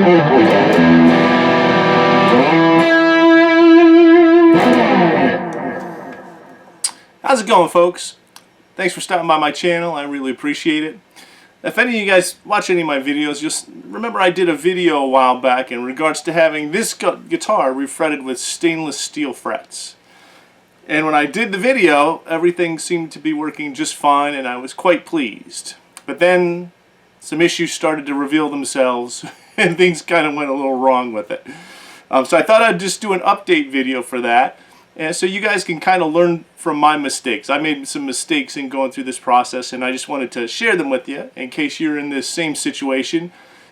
How's it going, folks? Thanks for stopping by my channel. I really appreciate it. If any of you guys watch any of my videos, just remember I did a video a while back in regards to having this guitar refretted with stainless steel frets. And when I did the video, everything seemed to be working just fine and I was quite pleased. But then some issues started to reveal themselves and things kind of went a little wrong with it. So I thought I'd just do an update video for that. And so you guys can kind of learn from my mistakes. I made some mistakes in going through this process and I just wanted to share them with you in case you're in this same situation.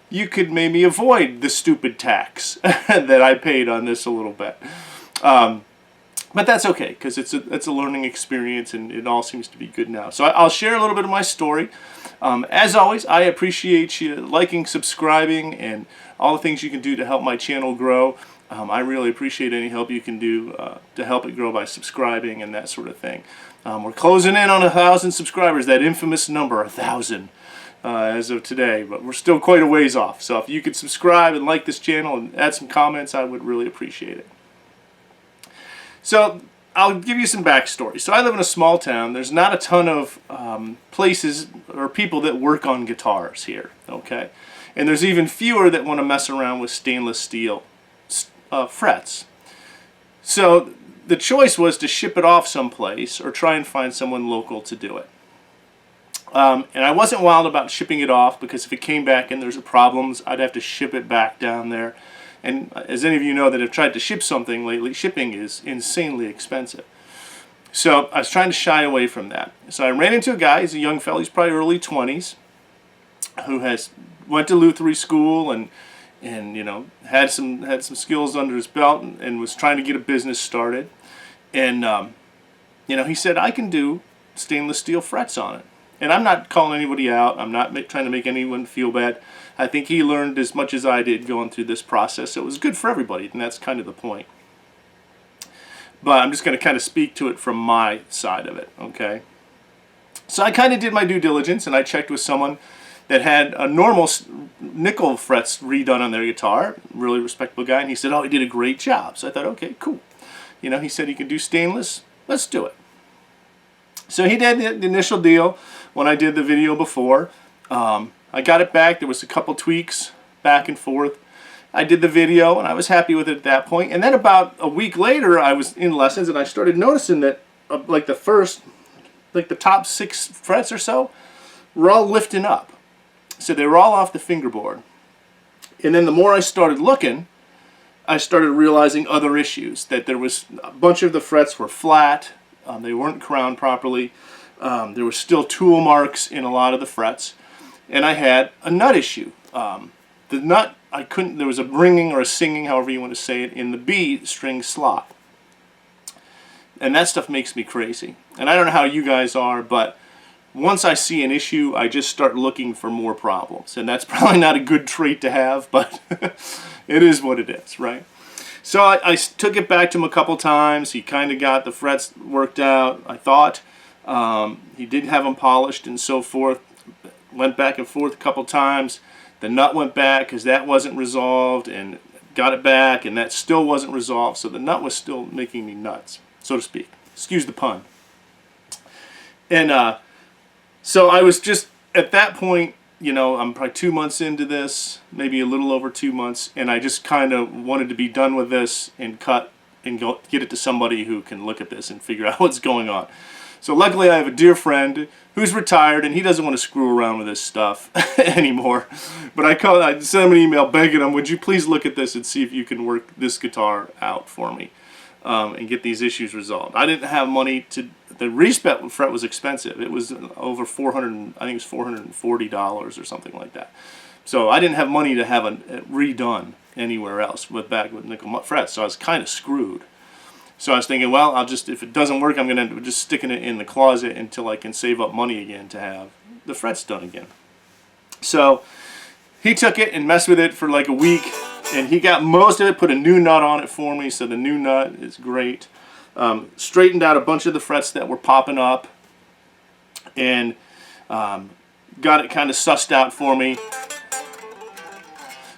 You could maybe avoid the stupid tax that I paid on this a little bit. But that's okay because it's a learning experience and it all seems to be good now. So I'll share a little bit of my story. As always, I appreciate you liking, subscribing, and all the things you can do to help my channel grow. I really appreciate any help you can do to help it grow by subscribing and that sort of thing. We're closing in on 1,000 subscribers, that infamous number, 1,000, as of today, but we're still quite a ways off. So if you could subscribe and like this channel and add some comments, I would really appreciate it. So I'll give you some backstory. So I live in a small town. There's not a ton of places or people that work on guitars here, okay? And there's even fewer that want to mess around with stainless steel frets. So the choice was to ship it off someplace or try and find someone local to do it. And I wasn't wild about shipping it off because if it came back and there's problems, I'd have to ship it back down there. And as any of you know that have tried to ship something lately, shipping is insanely expensive. So I was trying to shy away from that. So I ran into a guy, he's a young fellow, he's probably early 20s, who went to luthier school and you know had some skills under his belt and was trying to get a business started. And you know, he said, I can do stainless steel frets on it. And I'm not calling anybody out. I'm not trying to make anyone feel bad. I think he learned as much as I did going through this process. So it was good for everybody, and that's kind of the point. But I'm just going to kind of speak to it from my side of it, okay? So I kind of did my due diligence, and I checked with someone that had a normal nickel frets redone on their guitar, really respectable guy, and he said, oh, he did a great job. So I thought, okay, cool. You know, he said he could do stainless. Let's do it. So he did the initial deal when I did the video before. I got it back. There was a couple tweaks back and forth. I did the video and I was happy with it at that point. And then about a week later, I was in lessons and I started noticing that like the top 6 frets or so were all lifting up. So they were all off the fingerboard. And then the more I started looking, I started realizing other issues. That there was a bunch of the frets were flat. They weren't crowned properly. There were still tool marks in a lot of the frets. And I had a nut issue. The nut, there was a ringing or a singing, however you want to say it, in the B string slot. And that stuff makes me crazy. And I don't know how you guys are, but once I see an issue, I just start looking for more problems. And that's probably not a good trait to have, but it is what it is, right? So I took it back to him a couple times. He kind of got the frets worked out, I thought. He did have them polished and so forth. Went back and forth a couple times. The nut went back because that wasn't resolved, and got it back and that still wasn't resolved. So the nut was still making me nuts, so to speak. Excuse the pun. And so I was just at that point, you know, I'm probably 2 months into this, maybe a little over 2 months, and I just kind of wanted to be done with this and cut and get it to somebody who can look at this and figure out what's going on. So luckily I have a dear friend who's retired and he doesn't want to screw around with this stuff anymore. But I sent him an email begging him, would you please look at this and see if you can work this guitar out for me and get these issues resolved. I didn't have money to, the reset fret was expensive. It was over $400, I think it was $440 or something like that. So I didn't have money to have it redone anywhere else back with nickel frets, so I was kind of screwed. So I was thinking, well, if it doesn't work, I'm going to end up just sticking it in the closet until I can save up money again to have the frets done again. So he took it and messed with it for like a week, and he got most of it, put a new nut on it for me, so the new nut is great. Straightened out a bunch of the frets that were popping up, and got it kind of sussed out for me.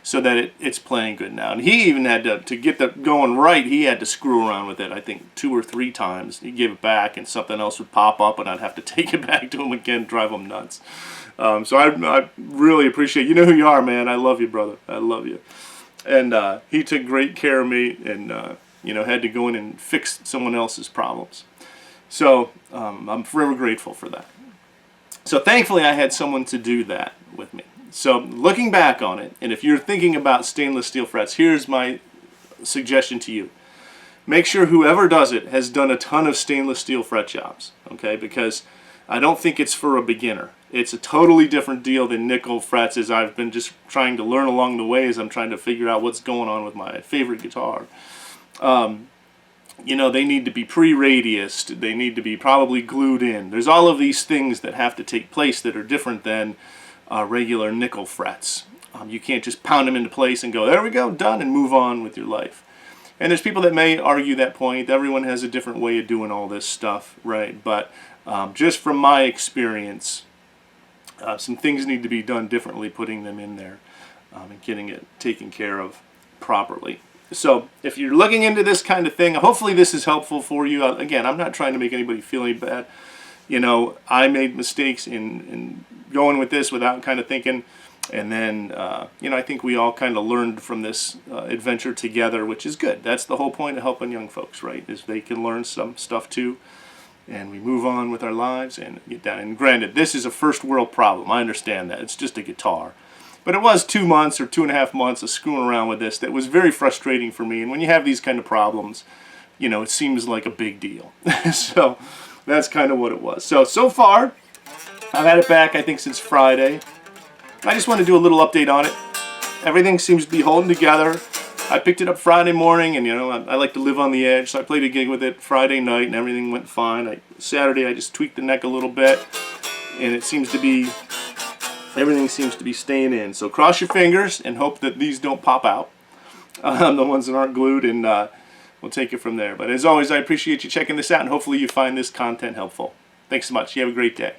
so that it's playing good now. And he even had to get that going right, he had to screw around with it, I think 2 or 3 times. He'd give it back and something else would pop up and I'd have to take it back to him again, drive him nuts. So I really appreciate, you know who you are, man. I love you, brother. I love you. And he took great care of me, and you know, had to go in and fix someone else's problems. So I'm forever grateful for that. So thankfully I had someone to do that with me. So looking back on it, and if you're thinking about stainless steel frets, here's my suggestion to you. Make sure whoever does it has done a ton of stainless steel fret jobs, okay? Because I don't think it's for a beginner. It's a totally different deal than nickel frets, as I've been just trying to learn along the way as I'm trying to figure out what's going on with my favorite guitar. You know, they need to be pre-radiused. They need to be probably glued in. There's all of these things that have to take place that are different than regular nickel frets. You can't just pound them into place and go, there we go, done, and move on with your life. And there's people that may argue that point. Everyone has a different way of doing all this stuff, right? But just from my experience, some things need to be done differently, putting them in there and getting it taken care of properly. So if you're looking into this kind of thing, hopefully this is helpful for you. Again, I'm not trying to make anybody feel any bad. You know, I made mistakes in going with this without kind of thinking. And then, you know, I think we all kind of learned from this adventure together, which is good. That's the whole point of helping young folks, right? Is they can learn some stuff too. And we move on with our lives and get down. And granted, this is a first world problem. I understand that. It's just a guitar. But it was 2 months or 2.5 months of screwing around with this that was very frustrating for me. And when you have these kind of problems, you know, it seems like a big deal. So that's kind of what it was. So far, I've had it back, I think, since Friday. I just want to do a little update on it. Everything seems to be holding together. I picked it up Friday morning, and you know, I like to live on the edge, so I played a gig with it Friday night, and everything went fine. Saturday, I just tweaked the neck a little bit, and it seems to be, everything seems to be staying in. So cross your fingers and hope that these don't pop out, the ones that aren't glued, and we'll take it from there. But as always, I appreciate you checking this out, and hopefully you find this content helpful. Thanks so much. You have a great day.